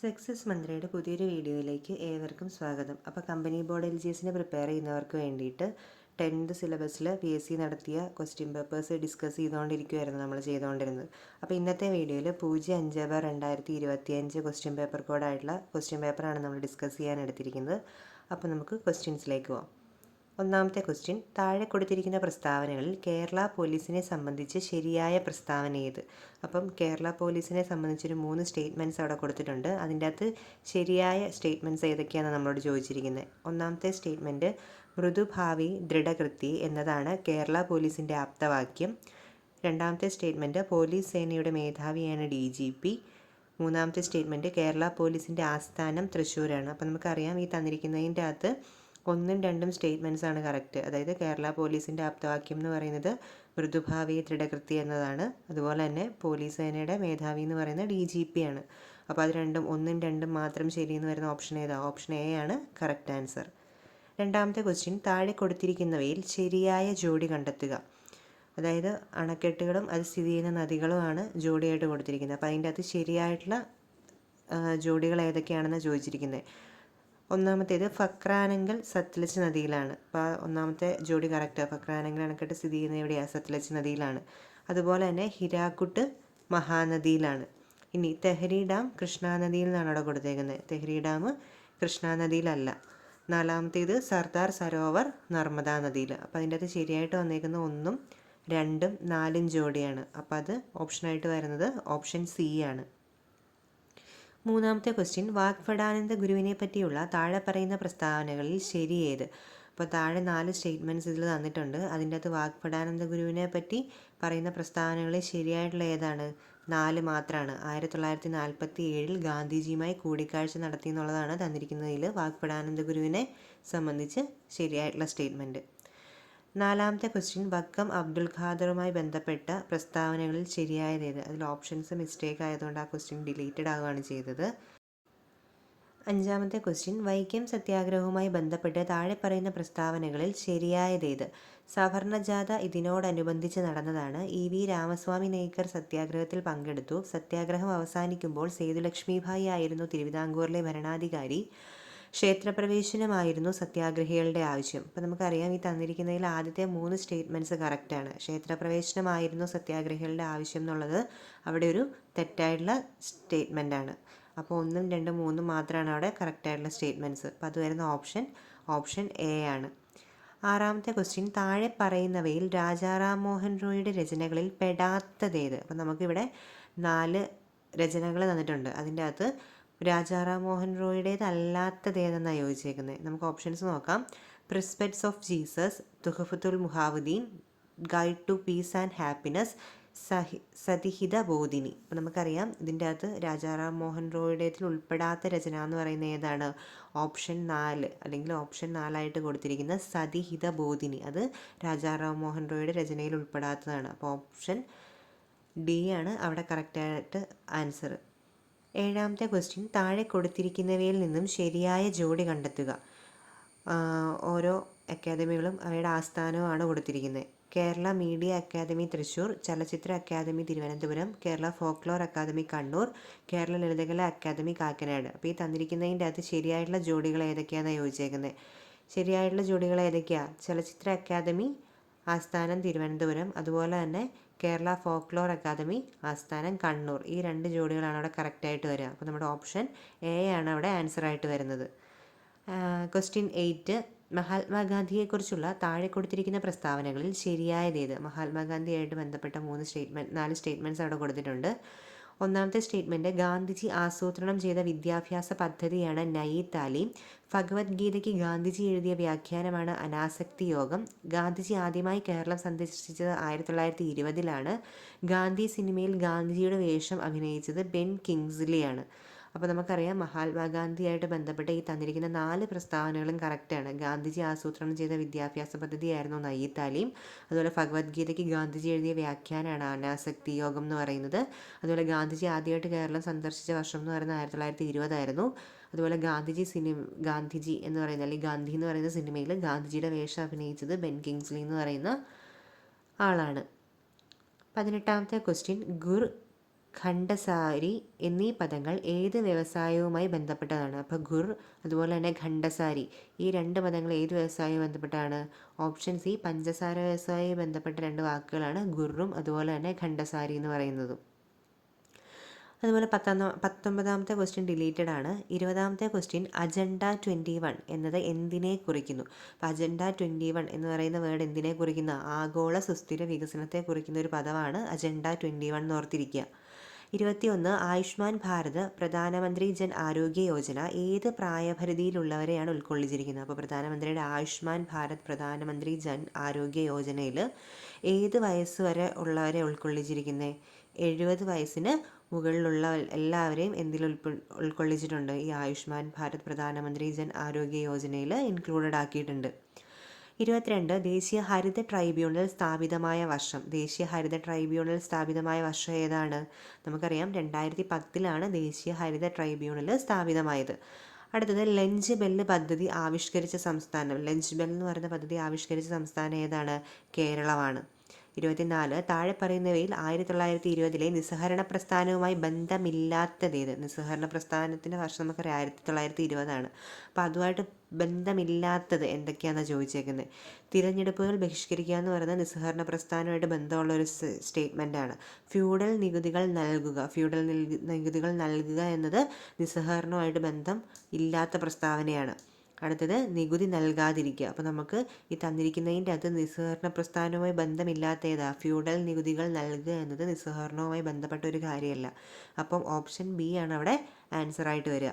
Success മന്ത്രയുടെ പുതിയൊരു വീഡിയോയിലേക്ക് ഏവർക്കും സ്വാഗതം. അപ്പോൾ കമ്പനി ബോർഡ് LGSന് പ്രിപ്പയർ ചെയ്യുന്നവർക്ക് വേണ്ടിയിട്ട് 10th സിലബസിൽ PSC നടത്തിയ ക്വസ്റ്റ്യൻ പേപ്പേഴ്സ് ഡിസ്കസ് ചെയ്തുകൊണ്ടിരിക്കുകയായിരുന്നു നമ്മൾ ചെയ്തുകൊണ്ടിരുന്നത്. അപ്പോൾ ഇന്നത്തെ വീഡിയോയിൽ 05/2025 ക്വസ്റ്റ്യൻ പേപ്പർ കോഡായിട്ടുള്ള ക്വസ്റ്റ്യൻ പേപ്പറാണ് നമ്മൾ ഡിസ്കസ് ചെയ്യാൻ എടുത്തിരിക്കുന്നത്. അപ്പോൾ നമുക്ക് ക്വസ്റ്റ്യൻസിലേക്ക് പോകാം. ഒന്നാമത്തെ ക്വസ്റ്റ്യൻ, താഴെ കൊടുത്തിരിക്കുന്ന പ്രസ്താവനകളിൽ കേരള പോലീസിനെ സംബന്ധിച്ച് ശരിയായ പ്രസ്താവന ഏത്? അപ്പം കേരള പോലീസിനെ സംബന്ധിച്ചൊരു 3 സ്റ്റേറ്റ്മെൻറ്റ്സ് അവിടെ കൊടുത്തിട്ടുണ്ട്. അതിൻ്റെ അകത്ത് ശരിയായ സ്റ്റേറ്റ്മെൻറ്റ്സ് ഏതൊക്കെയാണെന്ന് നമ്മളോട് ചോദിച്ചിരിക്കുന്നത്. ഒന്നാമത്തെ സ്റ്റേറ്റ്മെൻറ്റ്, മൃദുഭാവി ദൃഢകൃതി എന്നതാണ് കേരള പോലീസിൻ്റെ ആപ്തവാക്യം. രണ്ടാമത്തെ സ്റ്റേറ്റ്മെൻറ്റ്, പോലീസ് സേനയുടെ മേധാവിയാണ് DGP. മൂന്നാമത്തെ സ്റ്റേറ്റ്മെൻറ്റ്, കേരള പോലീസിൻ്റെ ആസ്ഥാനം തൃശ്ശൂരാണ്. അപ്പോൾ നമുക്കറിയാം ഈ തന്നിരിക്കുന്നതിൻ്റെ അകത്ത് 1ഉം 2ഉം സ്റ്റേറ്റ്മെൻറ്റ്സ് ആണ് കറക്റ്റ്. അതായത് കേരള പോലീസിൻ്റെ ആപ്തവാക്യം എന്ന് പറയുന്നത് മൃദുഭാവി ദൃഢകൃതി എന്നതാണ്. അതുപോലെ തന്നെ പോലീസ് സേനയുടെ മേധാവി എന്ന് പറയുന്നത് DGP ആണ്. അപ്പോൾ അത് 1ഉം 2ഉം മാത്രം ശരിയെന്ന് വരുന്ന ഓപ്ഷൻ ഏതാ? ഓപ്ഷൻ A ആണ് കറക്റ്റ് ആൻസർ. രണ്ടാമത്തെ ക്വസ്റ്റ്യൻ, താഴെ കൊടുത്തിരിക്കുന്നവയിൽ ശരിയായ ജോഡി കണ്ടെത്തുക. അതായത് അണക്കെട്ടുകളും അത് സ്ഥിതി ചെയ്യുന്ന നദികളുമാണ് ജോഡിയായിട്ട് കൊടുത്തിരിക്കുന്നത്. അപ്പോൾ അതിൻ്റെ അകത്ത് ശരിയായിട്ടുള്ള ജോഡികൾ ഏതൊക്കെയാണെന്ന് ചോദിച്ചിരിക്കുന്നത്. ഒന്നാമത്തേത് ഫക്രാനങ്കൽ സത്ലജ് നദിയിലാണ്. അപ്പോൾ ഒന്നാമത്തെ ജോഡി കറക്റ്റ്. ഫക്രാനങ്കൽ അണക്കെട്ട് സ്ഥിതി ചെയ്യുന്നത് എവിടെയാണ്? സത്ലജ് നദിയിലാണ്. അതുപോലെ തന്നെ ഹിരാക്കുട്ട് മഹാനദിയിലാണ്. ഇനി തെഹരി ഡാം കൃഷ്ണാനദിയിൽ നിന്നാണ് അവിടെ കൊടുത്തേക്കുന്നത്. തെഹരി ഡാം കൃഷ്ണാനദിയിലല്ല. നാലാമത്തേത് സർദാർ സരോവർ നർമ്മദാ നദിയിൽ. അപ്പോൾ അതിൻ്റെ അകത്ത് ശരിയായിട്ട് വന്നേക്കുന്ന 1ഉം 2ഉം 4ഉം ജോഡിയാണ്. അപ്പോൾ അത് ഓപ്ഷനായിട്ട് വരുന്നത് ഓപ്ഷൻ C ആണ്. മൂന്നാമത്തെ ക്വസ്റ്റ്യൻ, വാഗ്ഭടാനന്ദ ഗുരുവിനെ പറ്റിയുള്ള താഴെ പറയുന്ന പ്രസ്താവനകളിൽ ശരി ഏത്? അപ്പോൾ താഴെ 4 സ്റ്റേറ്റ്മെൻറ്റ്സ് ഇതിൽ തന്നിട്ടുണ്ട്. അതിൻ്റെ അകത്ത് വാഗ്ഭടാനന്ദ ഗുരുവിനെ പറ്റി പറയുന്ന പ്രസ്താവനകളിൽ ശരിയായിട്ടുള്ള ഏതാണ്? 4 മാത്രമാണ്. 1947 ഗാന്ധിജിയുമായി കൂടിക്കാഴ്ച നടത്തി എന്നുള്ളതാണ് തന്നിരിക്കുന്നതിൽ വാഗ്ഭടാനന്ദ ഗുരുവിനെ സംബന്ധിച്ച് ശരിയായിട്ടുള്ള സ്റ്റേറ്റ്മെൻറ്റ്. നാലാമത്തെ ക്വസ്റ്റ്യൻ, വക്കം അബ്ദുൽ ഖാദറുമായി ബന്ധപ്പെട്ട പ്രസ്താവനകളിൽ ശരിയായതേത്? അതിൽ ഓപ്ഷൻസ് മിസ്റ്റേക്ക് ആയതുകൊണ്ട് ആ ക്വസ്റ്റ്യൻ ഡിലീറ്റഡ് ആവുകയാണ് ചെയ്തത്. അഞ്ചാമത്തെ ക്വസ്റ്റ്യൻ, വൈക്കം സത്യാഗ്രഹവുമായി ബന്ധപ്പെട്ട് താഴെ പറയുന്ന പ്രസ്താവനകളിൽ ശരിയായതേത്? സവർണജാഥ ഇതിനോടനുബന്ധിച്ച് നടന്നതാണ്. EV രാമസ്വാമി നെയ്ക്കർ സത്യാഗ്രഹത്തിൽ പങ്കെടുത്തു. സത്യാഗ്രഹം അവസാനിക്കുമ്പോൾ സേതുലക്ഷ്മിഭായി ആയിരുന്നു തിരുവിതാംകൂറിലെ ഭരണാധികാരി. ക്ഷേത്രപ്രവേശനമായിരുന്നു സത്യാഗ്രഹികളുടെ ആവശ്യം. അപ്പോൾ നമുക്കറിയാം ഈ തന്നിരിക്കുന്നതിൽ ആദ്യത്തെ 3 സ്റ്റേറ്റ്മെൻറ്റ്സ് കറക്റ്റാണ്. ക്ഷേത്രപ്രവേശനമായിരുന്നു സത്യാഗ്രഹികളുടെ ആവശ്യം എന്നുള്ളത് അവിടെ ഒരു തെറ്റായിട്ടുള്ള സ്റ്റേറ്റ്മെൻ്റ് ആണ്. അപ്പോൾ 1ഉം 2ഉം 3ഉം മാത്രമാണ് അവിടെ കറക്റ്റായിട്ടുള്ള സ്റ്റേറ്റ്മെൻറ്റ്സ്. അപ്പോൾ അത് വരുന്ന ഓപ്ഷൻ A ആണ്. ആറാമത്തെ ക്വസ്റ്റ്യൻ, താഴെ പറയുന്നവയിൽ രാജാ റാം മോഹൻ റോയിയുടെ രചനകളിൽ പെടാത്തതേത്? അപ്പോൾ നമുക്കിവിടെ 4 രചനകൾ തന്നിട്ടുണ്ട്. അതിൻ്റെ അകത്ത് രാജാ റാം മോഹൻ റോയുടേതല്ലാത്തതേതെന്നാണ് ചോദിച്ചേക്കുന്നത്. നമുക്ക് ഓപ്ഷൻസ് നോക്കാം. Precepts of Jesus, Tuhfatul Muwahhidin, guide to peace and happiness, Satihita Bodhini. അപ്പോൾ നമുക്കറിയാം ഇതിൻ്റെ അകത്ത് രാജാ റാം മോഹൻ റോയുടേതിൽ ഉൾപ്പെടാത്ത രചന എന്ന് പറയുന്നത് ഏതാണ്? ഓപ്ഷൻ 4 അല്ലെങ്കിൽ ഓപ്ഷൻ 4 കൊടുത്തിരിക്കുന്ന സതിഹിത ബോധിനി. അത് രാജാ റാം മോഹൻ റോയുടെ രചനയിൽ ഉൾപ്പെടാത്തതാണ്. അപ്പോൾ ഓപ്ഷൻ D ആണ് അവിടെ കറക്റ്റായിട്ട് ആൻസർ. ഏഴാമത്തെ ക്വസ്റ്റ്യൻ, താഴെ കൊടുത്തിരിക്കുന്നവയിൽ നിന്നും ശരിയായ ജോഡി കണ്ടെത്തുക. ഓരോ അക്കാദമികളും അവയുടെ ആസ്ഥാനവുമാണ് കൊടുത്തിരിക്കുന്നത്. Kerala media academy Thrissur, Chalachitra academy Thiruvananthapuram, Kerala folklore academy Kannur, Kerala Lalithakala academy Kakkanad. അപ്പോൾ ഈ തന്നിരിക്കുന്നതിൻ്റെ അകത്ത് ശരിയായിട്ടുള്ള ജോഡികൾ ഏതൊക്കെയാണെന്ന് ചോദിച്ചേക്കുന്നത്. ശരിയായിട്ടുള്ള ജോഡികൾ ഏതൊക്കെയാണ്? ചലച്ചിത്ര അക്കാദമി ആസ്ഥാനം തിരുവനന്തപുരം, അതുപോലെ തന്നെ കേരള ഫോക്ലോർ അക്കാദമി ആസ്ഥാനം കണ്ണൂർ. ഈ 2 ജോഡികളാണ് അവിടെ കറക്റ്റായിട്ട് വരിക. അപ്പോൾ നമ്മുടെ ഓപ്ഷൻ A ആണ് അവിടെ ആൻസറായിട്ട് വരുന്നത്. ക്വസ്റ്റ്യൻ 8, മഹാത്മാഗാന്ധിയെക്കുറിച്ചുള്ള താഴെ കൊടുത്തിരിക്കുന്ന പ്രസ്താവനകളിൽ ശരിയായതേത്? മഹാത്മാഗാന്ധിയായിട്ട് ബന്ധപ്പെട്ട 4 സ്റ്റേറ്റ്മെൻറ്റ്സ് അവിടെ കൊടുത്തിട്ടുണ്ട്. ഒന്നാമത്തെ സ്റ്റേറ്റ്മെൻറ്റ്, ഗാന്ധിജി ആസൂത്രണം ചെയ്ത വിദ്യാഭ്യാസ പദ്ധതിയാണ് നയി താലീം. ഭഗവത്ഗീതയ്ക്ക് ഗാന്ധിജി എഴുതിയ വ്യാഖ്യാനമാണ് അനാസക്തി യോഗം. ഗാന്ധിജി ആദ്യമായി കേരളം സന്ദർശിച്ചത് 1920-ലാണ്. ഗാന്ധി സിനിമയിൽ ഗാന്ധിജിയുടെ വേഷം അഭിനയിച്ചത് ബെൻ കിങ്സ്ലിയാണ്. അപ്പോൾ നമുക്കറിയാം മഹാത്മാഗാന്ധിയായിട്ട് ബന്ധപ്പെട്ട് ഈ തന്നിരിക്കുന്ന 4 പ്രസ്താവനകളും കറക്റ്റാണ്. ഗാന്ധിജി ആസൂത്രണം ചെയ്ത വിദ്യാഭ്യാസ പദ്ധതിയായിരുന്നു നയി താലീം. അതുപോലെ ഭഗവത്ഗീതയ്ക്ക് ഗാന്ധിജി എഴുതിയ വ്യാഖ്യാനമാണ് അനാസക്തി യോഗം എന്ന് പറയുന്നത്. അതുപോലെ ഗാന്ധിജി ആദ്യമായിട്ട് കേരളം സന്ദർശിച്ച വർഷം എന്ന് പറയുന്നത് 1920 ആയിരുന്നു. അതുപോലെ ഗാന്ധിജി എന്ന് പറയുന്ന അല്ലെങ്കിൽ ഗാന്ധി എന്ന് പറയുന്ന സിനിമയിൽ ഗാന്ധിജിയുടെ വേഷം അഭിനയിച്ചത് ബെൻ കിങ്സ്ലി എന്ന് പറയുന്ന ആളാണ്. 18ാമത്തെ ക്വസ്റ്റ്യൻ, ഖണ്ഡസാരി എന്നീ പദങ്ങൾ ഏത് വ്യവസായവുമായി ബന്ധപ്പെട്ടതാണ്? അപ്പോൾ ഗുർ അതുപോലെ തന്നെ ഖണ്ഡസാരി ഈ രണ്ട് പദങ്ങൾ ഏത് വ്യവസായവുമായി ബന്ധപ്പെട്ടാണ്? ഓപ്ഷൻ സി പഞ്ചസാര വ്യവസായവുമായി ബന്ധപ്പെട്ട രണ്ട് വാക്കുകളാണ് ഗുറും അതുപോലെ തന്നെ ഖണ്ഡസാരി എന്ന് പറയുന്നതും. അതുപോലെ 19ാമത്തെ ക്വസ്റ്റ്യൻ ഡിലീറ്റഡ് ആണ്. 20ാമത്തെ ക്വസ്റ്റ്യൻ അജണ്ട 21 എന്നത് എന്തിനെ കുറിക്കുന്നു? അപ്പോൾ അജണ്ട 21 എന്ന് പറയുന്ന വേർഡ് എന്തിനെ കുറിക്കുന്ന? ആഗോള സുസ്ഥിര വികസനത്തെ കുറിക്കുന്ന ഒരു പദമാണ് അജണ്ട 21 എന്ന് ഓർത്തിരിക്കുക. 21 ആയുഷ്മാൻ ഭാരത് പ്രധാനമന്ത്രി ജൻ ആരോഗ്യ യോജന ഏത് പ്രായപരിധിയിലുള്ളവരെയാണ് ഉൾക്കൊള്ളിച്ചിരിക്കുന്നത്? അപ്പോൾ പ്രധാനമന്ത്രിയുടെ ആയുഷ്മാൻ ഭാരത് പ്രധാനമന്ത്രി ജൻ ആരോഗ്യ യോജനയിൽ ഏത് വയസ്സ് വരെ ഉള്ളവരെ ഉൾക്കൊള്ളിച്ചിരിക്കുന്നത്? 70 വയസ്സിന് മുകളിലുള്ള എല്ലാവരെയും ഉൾക്കൊള്ളിച്ചിട്ടുണ്ട്. ഈ ആയുഷ്മാൻ ഭാരത് പ്രധാനമന്ത്രി ജൻ ആരോഗ്യ യോജനയിൽ ഇൻക്ലൂഡഡ് ആക്കിയിട്ടുണ്ട്. 22 ദേശീയ ഹരിത ട്രൈബ്യൂണൽ സ്ഥാപിതമായ വർഷം. ദേശീയ ഹരിത ട്രൈബ്യൂണൽ സ്ഥാപിതമായ വർഷം ഏതാണ്? നമുക്കറിയാം 2010 ദേശീയ ഹരിത ട്രൈബ്യൂണൽ സ്ഥാപിതമായത്. അടുത്തത് ലഞ്ച് ബെല്ല് പദ്ധതി ആവിഷ്കരിച്ച സംസ്ഥാനം. ലഞ്ച് ബെൽ എന്ന് പറയുന്ന പദ്ധതി ആവിഷ്കരിച്ച സംസ്ഥാനം ഏതാണ്? കേരളമാണ്. 24 താഴെ പറയുന്നവയിൽ 1920 നിസ്സഹരണ പ്രസ്ഥാനവുമായി ബന്ധമില്ലാത്തതേത്? നിസ്സഹരണ പ്രസ്ഥാനത്തിൻ്റെ വർഷം നമുക്കറിയാം 1920 അപ്പോൾ അതുമായിട്ട് ബന്ധമില്ലാത്തത് എന്തൊക്കെയാണെന്ന് ചോദിച്ചേക്കുന്നത്. തിരഞ്ഞെടുപ്പുകൾ ബഹിഷ്കരിക്കുക എന്ന് പറയുന്നത് നിസ്സഹരണ പ്രസ്ഥാനവുമായിട്ട് ബന്ധമുള്ള ഒരു സ്റ്റേറ്റ്മെൻറ്റാണ്. ഫ്യൂഡൽ നികുതികൾ നൽകുക എന്നത് നിസ്സഹരണവുമായിട്ട് ബന്ധം ഇല്ലാത്ത പ്രസ്താവനയാണ്. അടുത്തത് നികുതി നൽകാതിരിക്കുക. അപ്പോൾ നമുക്ക് ഈ തന്നിരിക്കുന്നതിൻ്റെ അകത്ത് നിസ്സഹരണ പ്രസ്ഥാനവുമായി ബന്ധമില്ലാത്ത ഏതാ? ഫ്യൂഡൽ നികുതികൾ നൽകുക എന്നത് നിസ്സഹരണവുമായി ബന്ധപ്പെട്ട ഒരു കാര്യമല്ല. അപ്പം ഓപ്ഷൻ ബി ആണ് അവിടെ ആൻസറായിട്ട് വരിക.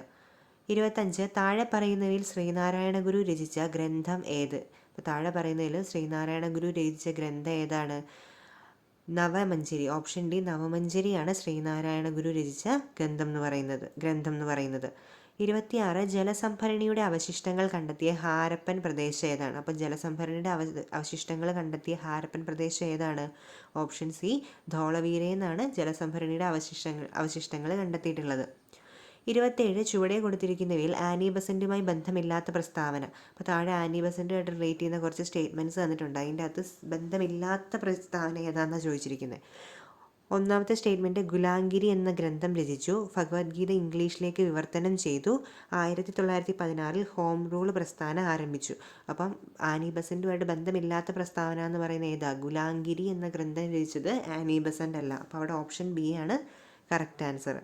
25 താഴെ പറയുന്നവയിൽ ശ്രീനാരായണ ഗുരു രചിച്ച ഗ്രന്ഥം ഏത്? അപ്പോൾ താഴെ പറയുന്നതിൽ ശ്രീനാരായണ ഗുരു രചിച്ച ഗ്രന്ഥം ഏതാണ്? നവമഞ്ജരി. ഓപ്ഷൻ ഡി നവമഞ്ജരിയാണ് ശ്രീനാരായണ ഗുരു രചിച്ച ഗ്രന്ഥം എന്ന് പറയുന്നത്. 26 ജലസംഭരണിയുടെ അവശിഷ്ടങ്ങൾ കണ്ടെത്തിയ ഹാരപ്പൻ പ്രദേശം ഏതാണ്? അപ്പോൾ ജലസംഭരണിയുടെ അവശിഷ്ടങ്ങൾ കണ്ടെത്തിയ ഹാരപ്പൻ പ്രദേശം ഏതാണ്? ഓപ്ഷൻ സി ധോളവീരയെന്നാണ് ജലസംഭരണിയുടെ അവശിഷ്ടങ്ങൾ കണ്ടെത്തിയിട്ടുള്ളത്. 27 ചുവടെ കൊടുത്തിരിക്കുന്നവയിൽ ആനി ബസന്റുമായി ബന്ധമില്ലാത്ത പ്രസ്താവന. അപ്പോൾ താഴെ ആനി ബസന്റുമായിട്ട് റിലേറ്റ് ചെയ്യുന്ന കുറച്ച് സ്റ്റേറ്റ്മെൻറ്റ്സ് തന്നിട്ടുണ്ട്. അതിൻ്റെ അകത്ത് ബന്ധമില്ലാത്ത പ്രസ്താവന ഏതാണെന്നാണ് ചോദിച്ചിരിക്കുന്നത്. ഒന്നാമത്തെ സ്റ്റേറ്റ്മെൻറ്റ് ഗുലാംഗിരി എന്ന ഗ്രന്ഥം രചിച്ചു. ഭഗവത്ഗീത ഇംഗ്ലീഷിലേക്ക് വിവർത്തനം ചെയ്തു. 1916 ഹോം റൂൾ പ്രസ്ഥാനം ആരംഭിച്ചു. അപ്പം ആനി ബസന്റുമായിട്ട് ബന്ധമില്ലാത്ത പ്രസ്താവന എന്ന് പറയുന്നത് ഏതാ? ഗുലാംഗിരി എന്ന ഗ്രന്ഥം രചിച്ചത് ആനി ബസന്റ് അല്ല. അപ്പോൾ അവിടെ ഓപ്ഷൻ ബി ആണ് കറക്റ്റ് ആൻസർ.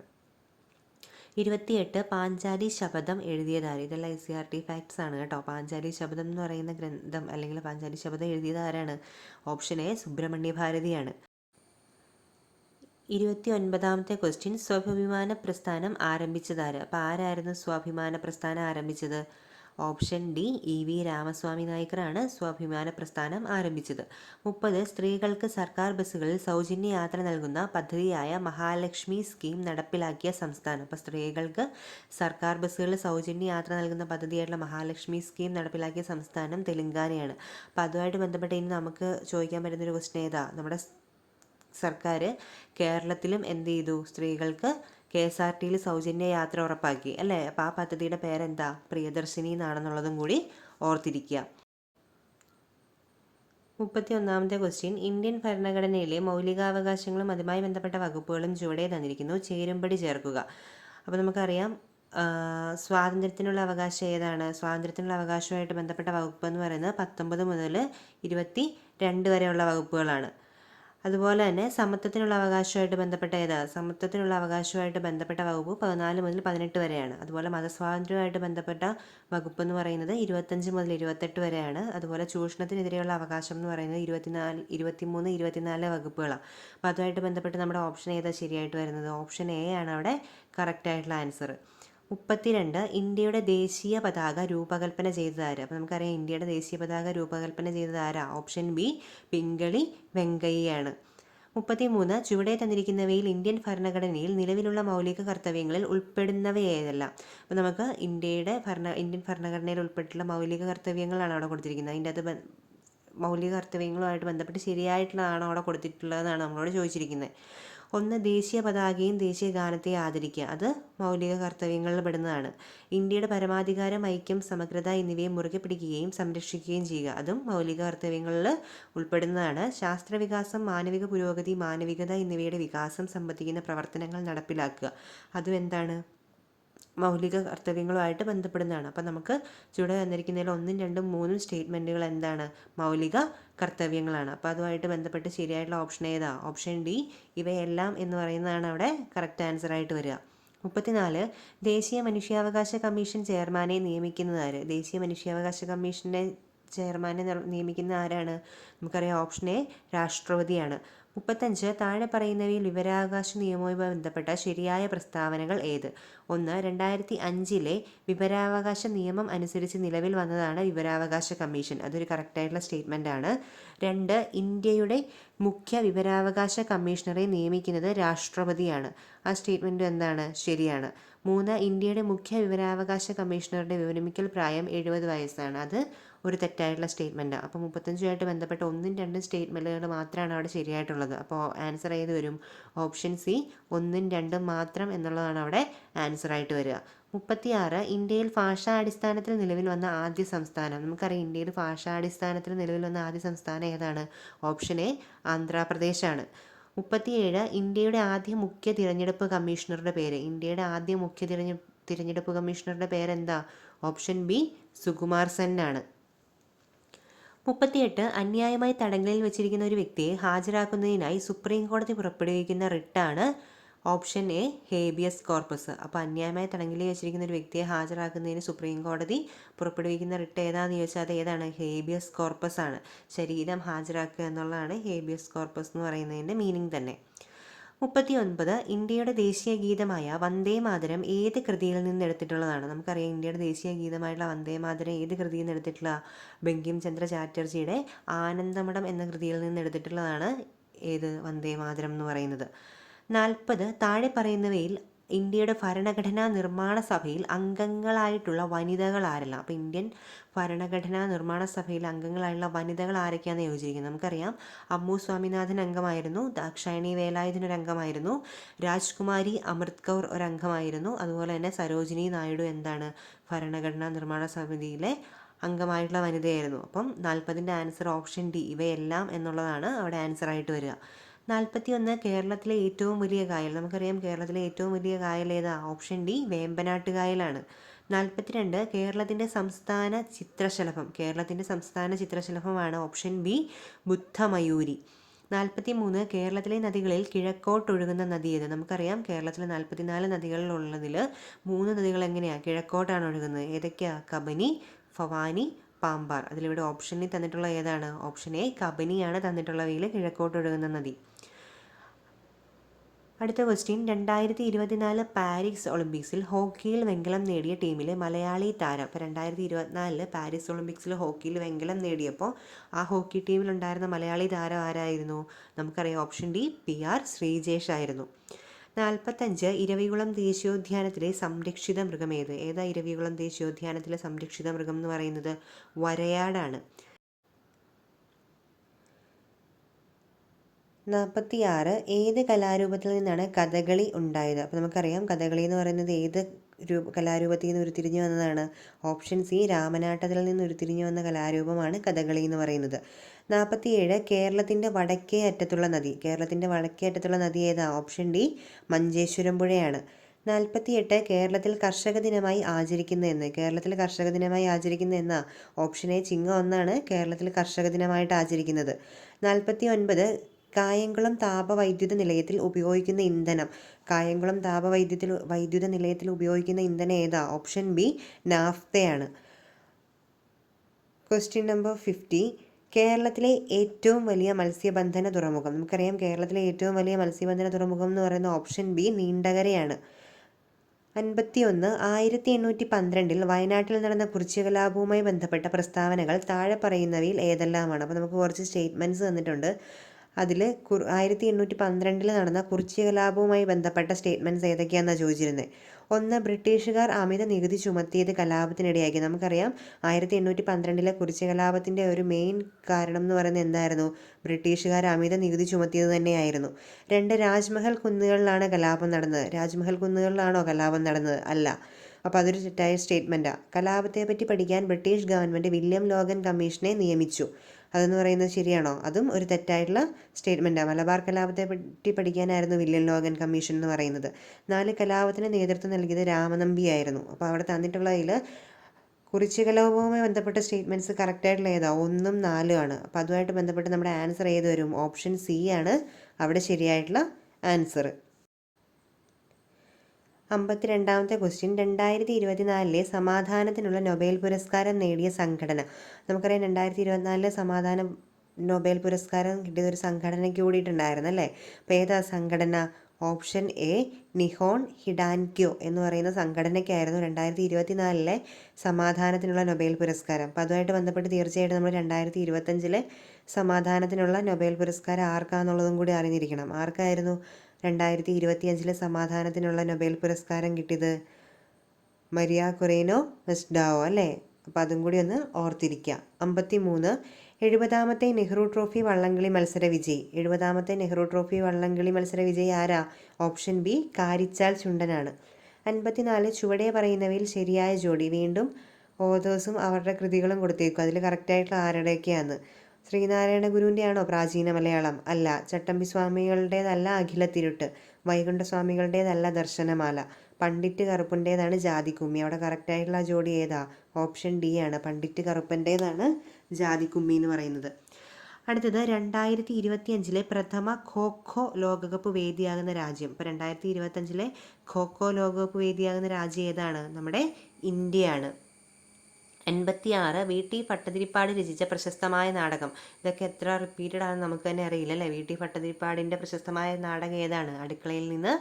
28 പാഞ്ചാലി ശപഥം എഴുതിയതാര്? ഇതെല്ലാം SCERT ഫാക്ട്സ് ആണ് കേട്ടോ. പാഞ്ചാലി ശപഥം എന്ന് പറയുന്ന ഗ്രന്ഥം അല്ലെങ്കിൽ പാഞ്ചാലി ശപഥം എഴുതിയത് ആരാണ്? ഓപ്ഷൻ എ സുബ്രഹ്മണ്യ ഭാരതിയാണ്. 29ാമത്തെ ക്വസ്റ്റ്യൻ സ്വാഭിമാന പ്രസ്ഥാനം ആരംഭിച്ചതാര്? അപ്പോൾ ആരായിരുന്നു സ്വാഭിമാന പ്രസ്ഥാനം ആരംഭിച്ചത്? ഓപ്ഷൻ ഡി EV രാമസ്വാമി നായ്ക്കറാണ് സ്വാഭിമാന പ്രസ്ഥാനം ആരംഭിച്ചത്. 30 സ്ത്രീകൾക്ക് സർക്കാർ ബസ്സുകളിൽ സൗജന്യ യാത്ര നൽകുന്ന പദ്ധതിയായ മഹാലക്ഷ്മി സ്കീം നടപ്പിലാക്കിയ സംസ്ഥാനം. അപ്പോൾ സ്ത്രീകൾക്ക് സർക്കാർ ബസ്സുകളിൽ സൗജന്യ യാത്ര നൽകുന്ന പദ്ധതിയായിട്ടുള്ള മഹാലക്ഷ്മി സ്കീം നടപ്പിലാക്കിയ സംസ്ഥാനം തെലുങ്കാനയാണ്. അപ്പോൾ അതുമായിട്ട് ബന്ധപ്പെട്ട് ഇനി നമുക്ക് ചോദിക്കാൻ പറ്റുന്നൊരു ക്വസ്റ്റ്യൻ ഏതാ? നമ്മുടെ സർക്കാർ കേരളത്തിലും എന്ത് ചെയ്തു? സ്ത്രീകൾക്ക് KSRTയിൽ സൗജന്യ യാത്ര ഉറപ്പാക്കി അല്ലേ? അപ്പോൾ ആ പദ്ധതിയുടെ പേരെന്താ? പ്രിയദർശിനി എന്നാണെന്നുള്ളതും കൂടി ഓർത്തിരിക്കുക. 31ാമത്തെ ക്വസ്റ്റ്യൻ ഇന്ത്യൻ ഭരണഘടനയിലെ മൗലികാവകാശങ്ങളും അതുമായി ബന്ധപ്പെട്ട വകുപ്പുകളും ചുവടെ തന്നിരിക്കുന്നു. ചേരുംപടി ചേർക്കുക. അപ്പോൾ നമുക്കറിയാം സ്വാതന്ത്ര്യത്തിനുള്ള അവകാശം ഏതാണ്? സ്വാതന്ത്ര്യത്തിനുള്ള അവകാശവുമായിട്ട് ബന്ധപ്പെട്ട വകുപ്പ് എന്ന് പറയുന്നത് 19 മുതൽ 22 വരെയുള്ള വകുപ്പുകളാണ്. അതുപോലെ തന്നെ സമത്വത്തിനുള്ള അവകാശമായിട്ട് ബന്ധപ്പെട്ട ഏതാ? സമത്വത്തിനുള്ള അവകാശമായിട്ട് ബന്ധപ്പെട്ട വകുപ്പ് 14 മുതൽ 18 വരെയാണ്. അതുപോലെ മതസ്വാതന്ത്ര്യവുമായിട്ട് ബന്ധപ്പെട്ട വകുപ്പ് എന്ന് പറയുന്നത് 25 മുതൽ 28 വരെയാണ്. അതുപോലെ ചൂഷണത്തിനെതിരെയുള്ള അവകാശം എന്ന് പറയുന്നത് 23, 24 വകുപ്പുകളാണ്. അപ്പോൾ അതുമായിട്ട് ബന്ധപ്പെട്ട് നമ്മുടെ ഓപ്ഷൻ ഏതാ ശരിയായിട്ട് വരുന്നത്? ഓപ്ഷൻ എ ആണ് അവിടെ കറക്റ്റ് ആയിട്ടുള്ള ആൻസർ. 32 ഇന്ത്യയുടെ ദേശീയ പതാക രൂപകൽപ്പന ചെയ്തതാര്? അപ്പോൾ നമുക്കറിയാം ഇന്ത്യയുടെ ദേശീയ പതാക രൂപകൽപ്പന ചെയ്തത് ആരാ? Option B Pingali വെങ്കയ്യയാണ്. 33 ചുവടെ തന്നിരിക്കുന്നവയിൽ ഇന്ത്യൻ ഭരണഘടനയിൽ നിലവിലുള്ള മൗലിക കർത്തവ്യങ്ങളിൽ ഉൾപ്പെടുന്നവ ഏതെല്ലാം? അപ്പോൾ നമുക്ക് ഇന്ത്യൻ ഭരണഘടനയിൽ ഉൾപ്പെട്ടിട്ടുള്ള മൗലിക കർത്തവ്യങ്ങളാണ് അവിടെ കൊടുത്തിരിക്കുന്നത്. അതിൻ്റെ അത് മൗലിക കർത്തവ്യങ്ങളുമായിട്ട് ബന്ധപ്പെട്ട് ശരിയായിട്ടുള്ളതാണോ അവിടെ കൊടുത്തിട്ടുള്ളതെന്നാണ് നമ്മളോട് ചോദിച്ചിരിക്കുന്നത്. ഒന്ന്, ദേശീയ പതാകയും ദേശീയ ഗാനത്തെയും ആദരിക്കുക. അത് മൗലിക കർത്തവ്യങ്ങളിൽ പെടുന്നതാണ്. ഇന്ത്യയുടെ പരമാധികാരം, ഐക്യം, സമഗ്രത എന്നിവയെ മുറുകെ പിടിക്കുകയും സംരക്ഷിക്കുകയും ചെയ്യുക. അതും മൗലിക കർത്തവ്യങ്ങളിൽ ഉൾപ്പെടുന്നതാണ്. ശാസ്ത്രവികാസം, മാനവിക പുരോഗതി, മാനവികത എന്നിവയുടെ വികാസം സംബന്ധിക്കുന്ന പ്രവർത്തനങ്ങൾ നടപ്പിലാക്കുക. അതും എന്താണ്? മൗലിക കർത്തവ്യങ്ങളുമായിട്ട് ബന്ധപ്പെടുന്നതാണ്. അപ്പം നമുക്ക് ചുവടെ തന്നിരിക്കുന്നതിൽ 1, 2, 3 സ്റ്റേറ്റ്മെൻറ്റുകൾ എന്താണ്? മൗലിക കർത്തവ്യങ്ങളാണ്. അപ്പോൾ അതുമായിട്ട് ബന്ധപ്പെട്ട് ശരിയായിട്ടുള്ള ഓപ്ഷൻ ഏതാ? ഓപ്ഷൻ ഡി, ഇവയെല്ലാം എന്ന് പറയുന്നതാണ് അവിടെ കറക്റ്റ് ആൻസറായിട്ട് വരിക. 34, ദേശീയ മനുഷ്യാവകാശ കമ്മീഷൻ ചെയർമാനെ നിയമിക്കുന്നത് ആര്? ദേശീയ മനുഷ്യാവകാശ കമ്മീഷൻ്റെ ചെയർമാനെ നിയമിക്കുന്ന ആരാണ്? നമുക്കറിയാം ഓപ്ഷൻ എ, രാഷ്ട്രപതിയാണ്. 35, താഴെ പറയുന്നവയിൽ വിവരാവകാശ നിയമവുമായി ബന്ധപ്പെട്ട ശരിയായ പ്രസ്താവനകൾ ഏത്? 1, 2005 വിവരാവകാശ നിയമം അനുസരിച്ച് നിലവിൽ വന്നതാണ് വിവരാവകാശ കമ്മീഷൻ. അതൊരു കറക്റ്റായിട്ടുള്ള സ്റ്റേറ്റ്മെൻ്റ് ആണ്. 2, ഇന്ത്യയുടെ മുഖ്യ വിവരാവകാശ കമ്മീഷണറെ നിയമിക്കുന്നത് രാഷ്ട്രപതിയാണ്. ആ സ്റ്റേറ്റ്മെൻറ്റും എന്താണ്? ശരിയാണ്. 3, ഇന്ത്യയുടെ മുഖ്യ വിവരാവകാശ കമ്മീഷണറുടെ വിരമിക്കൽ പ്രായം 70 വയസ്സാണ്. അത് ഒരു തെറ്റായിട്ടുള്ള സ്റ്റേറ്റ്മെൻറ്റാണ്. അപ്പോൾ 35 ബന്ധപ്പെട്ട 1, 2 സ്റ്റേറ്റ്മെൻറ്റുകൾ മാത്രമാണ് അവിടെ ശരിയായിട്ടുള്ളത്. അപ്പോൾ ആൻസർ ഏത് വരും? ഓപ്ഷൻ സി, 1, 2 മാത്രം എന്നുള്ളതാണ് അവിടെ ആൻസറായിട്ട് വരിക. 36, ഇന്ത്യയിൽ ഭാഷാടിസ്ഥാനത്തിൽ നിലവിൽ വന്ന ആദ്യ സംസ്ഥാനം. നമുക്കറിയാം ഇന്ത്യയിൽ ഭാഷാടിസ്ഥാനത്തിൽ നിലവിൽ വന്ന ആദ്യ സംസ്ഥാനം ഏതാണ്? Option A, ആന്ധ്രാപ്രദേശാണ്. 37, ഇന്ത്യയുടെ ആദ്യ മുഖ്യ തിരഞ്ഞെടുപ്പ് കമ്മീഷണറുടെ പേര്. ഇന്ത്യയുടെ ആദ്യ മുഖ്യ തിരഞ്ഞെടുപ്പ് കമ്മീഷണറുടെ പേരെന്താ? ഓപ്ഷൻ ബി, സുകുമാർ സെൻ ആണ്. 38, അന്യായമായി തടങ്കലിൽ വെച്ചിരിക്കുന്ന ഒരു വ്യക്തിയെ ഹാജരാക്കുന്നതിനായി സുപ്രീം കോടതി പുറപ്പെടുവിക്കുന്ന റിട്ടാണ് ഓപ്ഷൻ എ, ഹേബിയസ് കോർപ്പസ്. അപ്പോൾ അന്യായമായി തടങ്കലിൽ വെച്ചിരിക്കുന്ന ഒരു വ്യക്തിയെ ഹാജരാക്കുന്നതിന് സുപ്രീം കോടതി പുറപ്പെടുവിക്കുന്ന റിട്ട് ഏതാണെന്ന് ചോദിച്ചാൽ അത് ഏതാണ്? ഹേബിയസ് കോർപ്പസ് ആണ്. ശരീരം ഹാജരാക്കുക എന്നുള്ളതാണ് ഹേബിയസ് കോർപ്പസ് എന്ന് പറയുന്നതിൻ്റെ മീനിങ് തന്നെ. 39, ഇന്ത്യയുടെ ദേശീയ ഗീതമായ വന്ദേ മാതരം ഏത് കൃതിയിൽ നിന്ന് എടുത്തിട്ടുള്ളതാണ്? നമുക്കറിയാം ഇന്ത്യയുടെ ദേശീയ ഗീതമായിട്ടുള്ള വന്ദേ മാതരം ഏത് കൃതിയിൽ നിന്ന് എടുത്തിട്ടുള്ള? ബങ്കിം ചന്ദ്ര ചാറ്റർജിയുടെ ആനന്ദമഠം എന്ന കൃതിയിൽ നിന്ന് എടുത്തിട്ടുള്ളതാണ് ഏത്? വന്ദേ മാതരം എന്ന് പറയുന്നത്. 40, താഴെ പറയുന്നവയിൽ ഇന്ത്യയുടെ ഭരണഘടനാ നിർമ്മാണ സഭയിൽ അംഗങ്ങളായിട്ടുള്ള വനിതകൾ ആരെല്ലാം? അപ്പോൾ ഇന്ത്യൻ ഭരണഘടനാ നിർമ്മാണ സഭയിൽ അംഗങ്ങളായിട്ടുള്ള വനിതകൾ ആരൊക്കെയാണെന്ന് യോജിച്ചിരിക്കുന്നത്? നമുക്കറിയാം അമ്മു സ്വാമിനാഥൻ അംഗമായിരുന്നു, ദാക്ഷായണി വേലായുധൻ ഒരു അംഗമായിരുന്നു, രാജ്കുമാരി അമൃത് കൗർ ഒരു അംഗമായിരുന്നു, അതുപോലെ തന്നെ സരോജിനി നായിഡു എന്താണ്? ഭരണഘടനാ നിർമ്മാണ സമിതിയിലെ അംഗമായിട്ടുള്ള വനിതയായിരുന്നു. അപ്പം 40ൻ്റെ ആൻസർ ഓപ്ഷൻ ഡി, ഇവയെല്ലാം എന്നുള്ളതാണ് അവിടെ ആൻസറായിട്ട് വരിക. 41, കേരളത്തിലെ ഏറ്റവും വലിയ കായൽ. നമുക്കറിയാം കേരളത്തിലെ ഏറ്റവും വലിയ കായൽ ഏതാ? Option D, Vembanad കായലാണ്. 42, കേരളത്തിൻ്റെ സംസ്ഥാന ചിത്രശലഭം. കേരളത്തിൻ്റെ സംസ്ഥാന ചിത്രശലഭമാണ് ഓപ്ഷൻ ബി, ബുദ്ധമയൂരി. 43, കേരളത്തിലെ നദികളിൽ കിഴക്കോട്ടൊഴുകുന്ന നദി ഏത്? നമുക്കറിയാം കേരളത്തിലെ 44 നദികളിലുള്ളതിൽ 3 നദികൾ എങ്ങനെയാണ്? കിഴക്കോട്ടാണ് ഒഴുകുന്നത്. ഏതൊക്കെയാണ്? കബനി, ഭവാനി, പാമ്പാർ. അതിലിവിടെ ഓപ്ഷനിൽ തന്നിട്ടുള്ള ഏതാണ്? ഓപ്ഷൻ എ, കബനിയാണ് തന്നിട്ടുള്ളവയിൽ കിഴക്കോട്ടൊഴുകുന്ന നദി. അടുത്ത ക്വസ്റ്റ്യൻ, 2024 പാരീസ് ഒളിമ്പിക്സിൽ ഹോക്കിയിൽ വെങ്കലം നേടിയ ടീമിലെ മലയാളി താരം. അപ്പോൾ 2024 പാരീസ് ഒളിമ്പിക്സിൽ ഹോക്കിയിൽ വെങ്കലം നേടിയപ്പോൾ ആ ഹോക്കി ടീമിലുണ്ടായിരുന്ന മലയാളി താരം ആരായിരുന്നു? നമുക്കറിയാം ഓപ്ഷൻ ഡി, PR ശ്രീജേഷ് ആയിരുന്നു. 45, ഇരവികുളം ദേശീയോദ്യാനത്തിലെ സംരക്ഷിത മൃഗം ഏത്? ഏതാ ഇരവികുളം ദേശീയോദ്യാനത്തിലെ സംരക്ഷിത മൃഗം എന്ന് പറയുന്നത്? വരയാടാണ്. 46, ഏത് കലാരൂപത്തിൽ നിന്നാണ് കഥകളി ഉണ്ടായത്? അപ്പോൾ നമുക്കറിയാം കഥകളി എന്ന് പറയുന്നത് ഏത് കലാരൂപത്തിൽ നിന്ന് ഉരുത്തിരിഞ്ഞു വന്നതാണ്? ഓപ്ഷൻ സി, രാമനാട്ടത്തിൽ നിന്ന് ഉരുത്തിരിഞ്ഞു വന്ന കലാരൂപമാണ് കഥകളി എന്ന് പറയുന്നത്. 47, കേരളത്തിൻ്റെ വടക്കേ അറ്റത്തുള്ള നദി. കേരളത്തിൻ്റെ വടക്കേ അറ്റത്തുള്ള നദി ഏതാ? ഓപ്ഷൻ ഡി, മഞ്ചേശ്വരം പുഴയാണ്. 48, കേരളത്തിൽ കർഷക ദിനമായി ആചരിക്കുന്ന എന്ന്. കേരളത്തിൽ കർഷക ദിനമായി ആചരിക്കുന്ന എന്നാ? ഓപ്ഷൻ എ, ചിങ്ങം 1 കേരളത്തിൽ കർഷക ദിനമായിട്ട് ആചരിക്കുന്നത്. 49, കായംകുളം താപവൈദ്യുത നിലയത്തിൽ ഉപയോഗിക്കുന്ന ഇന്ധനം. കായംകുളം വൈദ്യുത നിലയത്തിൽ ഉപയോഗിക്കുന്ന ഇന്ധനം ഏതാ? ഓപ്ഷൻ ബി, നാഫ്തയാണ്. ക്വസ്റ്റ്യൻ നമ്പർ 50, കേരളത്തിലെ ഏറ്റവും വലിയ മത്സ്യബന്ധന തുറമുഖം. നമുക്കറിയാം കേരളത്തിലെ ഏറ്റവും വലിയ മത്സ്യബന്ധന തുറമുഖം എന്ന് പറയുന്ന ഓപ്ഷൻ ബി, നീണ്ടകരയാണ്. 51, 1812 വയനാട്ടിൽ നടന്ന കുറിച്യകലാപവുമായി ബന്ധപ്പെട്ട പ്രസ്താവനകൾ താഴെ പറയുന്നവയിൽ ഏതെല്ലാമാണ്? അപ്പോൾ നമുക്ക് കുറച്ച് സ്റ്റേറ്റ്മെൻറ്റ്സ് തന്നിട്ടുണ്ട്. അതിൽ 1812 നടന്ന കുറിച്യ കലാപവുമായി ബന്ധപ്പെട്ട സ്റ്റേറ്റ്മെൻറ്റ്സ് ഏതൊക്കെയാണെന്നാണ് ചോദിച്ചിരുന്നത്. ഒന്ന്, ബ്രിട്ടീഷുകാർ അമിത നികുതി ചുമത്തിയത് കലാപത്തിനിടയാക്കി. നമുക്കറിയാം 1812 കുറിച്യ കലാപത്തിൻ്റെ ഒരു മെയിൻ കാരണം എന്ന് പറയുന്നത് എന്തായിരുന്നു? ബ്രിട്ടീഷുകാർ അമിത നികുതി ചുമത്തിയത് തന്നെയായിരുന്നു. രണ്ട്, രാജ്മഹൽ കുന്നുകളിലാണ് കലാപം നടന്നത്. രാജ്മഹൽ കുന്നുകളിലാണോ കലാപം നടന്നത്? അല്ല. അപ്പോൾ അതൊരു തെറ്റായ സ്റ്റേറ്റ്മെൻറ്റാണ്. കലാപത്തെപ്പറ്റി പഠിക്കാൻ ബ്രിട്ടീഷ് ഗവൺമെൻറ് വില്യം ലോഗൻ കമ്മീഷനെ നിയമിച്ചു. അതെന്ന് പറയുന്നത് ശരിയാണോ? അതും ഒരു തെറ്റായിട്ടുള്ള സ്റ്റേറ്റ്മെൻറ്റാണ്. മലബാർ കലാപത്തെ പറ്റി പഠിക്കാനായിരുന്നു വില്യം ലോഗൻ കമ്മീഷൻ എന്ന് പറയുന്നത്. 4, കലാപത്തിന് നേതൃത്വം നൽകിയത് രാമനമ്പിയായിരുന്നു. അപ്പോൾ അവിടെ തന്നിട്ടുള്ളതിൽ കുറിച്യ കലാപവുമായി ബന്ധപ്പെട്ട സ്റ്റേറ്റ്മെൻറ്റ്സ് കറക്റ്റായിട്ടുള്ള ഏതാ? 1ഉം 4ഉം ആണ്. അപ്പോൾ അതുമായിട്ട് ബന്ധപ്പെട്ട് നമ്മുടെ ആൻസർ ഏത് വരും? ഓപ്ഷൻ സി ആണ് അവിടെ ശരിയായിട്ടുള്ള ആൻസർ. 52ാമത്തെ ക്വസ്റ്റ്യൻ, 2024 സമാധാനത്തിനുള്ള നൊബേൽ പുരസ്കാരം നേടിയ സംഘടന. നമുക്കറിയാം 2024 സമാധാന നൊബേൽ പുരസ്കാരം കിട്ടിയത് ഒരു സംഘടനയ്ക്ക് കൂടിയിട്ടുണ്ടായിരുന്നു അല്ലേ? അപ്പോൾ ഏതാ സംഘടന? ഓപ്ഷൻ എ, നിഹോൺ ഹിഡാൻക്യോ എന്ന് പറയുന്ന സംഘടനയ്ക്കായിരുന്നു 2024 സമാധാനത്തിനുള്ള നൊബേൽ പുരസ്കാരം. അപ്പോൾ അതുമായിട്ട് ബന്ധപ്പെട്ട് തീർച്ചയായിട്ടും നമ്മൾ 2025 സമാധാനത്തിനുള്ള നൊബേൽ പുരസ്കാരം ആർക്കാന്നുള്ളതും കൂടി അറിഞ്ഞിരിക്കണം. ആർക്കായിരുന്നു 2025 സമാധാനത്തിനുള്ള നൊബേൽ പുരസ്കാരം കിട്ടിയത്? മരിയ കൊറേനോ മെസ്ഡാവോ അല്ലേ? അപ്പോൾ അതും കൂടി ഒന്ന് ഓർത്തിരിക്കുക. 53, 70ാമത്തെ നെഹ്റു ട്രോഫി വള്ളംകളി മത്സര വിജയി. 70ാമത്തെ നെഹ്റു ട്രോഫി വള്ളംകളി മത്സര വിജയി ആരാ? Option B, Karichal ചുണ്ടനാണ്. 54, ചുവടെ പറയുന്നവയിൽ ശരിയായ ജോഡി. വീണ്ടും ഓതേഴ്സും അവരുടെ കൃതികളും കൊടുത്തേക്കും. അതിൽ കറക്റ്റായിട്ടുള്ള ആരുടെയൊക്കെയാണ്? ശ്രീനാരായണ ഗുരുവിൻ്റെ ആണോ പ്രാചീന മലയാളം? അല്ല. ചട്ടമ്പി സ്വാമികളുടേതല്ല അഖിലത്തിരുട്ട്. വൈകുണ്ഠസ്വാമികളുടേതല്ല ദർശനമാല. പണ്ഡിറ്റ് കറുപ്പൻ്റേതാണ് ജാതിക്കുമ്മി. അവിടെ കറക്റ്റായിട്ടുള്ള ജോഡി ഏതാ? ഓപ്ഷൻ ഡി ആണ്. പണ്ഡിറ്റ് കറുപ്പൻ്റേതാണ് ജാതിക്കുമ്മി എന്ന് പറയുന്നത്. അടുത്തത് 2025 പ്രഥമ ഖോ ലോകകപ്പ് വേദിയാകുന്ന രാജ്യം. ഇപ്പോൾ 2025 ഖോ ലോകകപ്പ് വേദിയാകുന്ന രാജ്യം ഏതാണ്? നമ്മുടെ ഇന്ത്യയാണ്. 86, വി.ടി. ഭട്ടതിരിപ്പാട് രചിച്ച പ്രശസ്തമായ നാടകം. ഇതൊക്കെ എത്ര റിപ്പീറ്റഡ് ആണെന്ന് നമുക്ക് തന്നെ അറിയില്ല അല്ലേ? വി.ടി. ഭട്ടതിരിപ്പാടിൻ്റെ പ്രശസ്തമായ നാടകം ഏതാണ്? അടുക്കളയിൽ നിന്ന്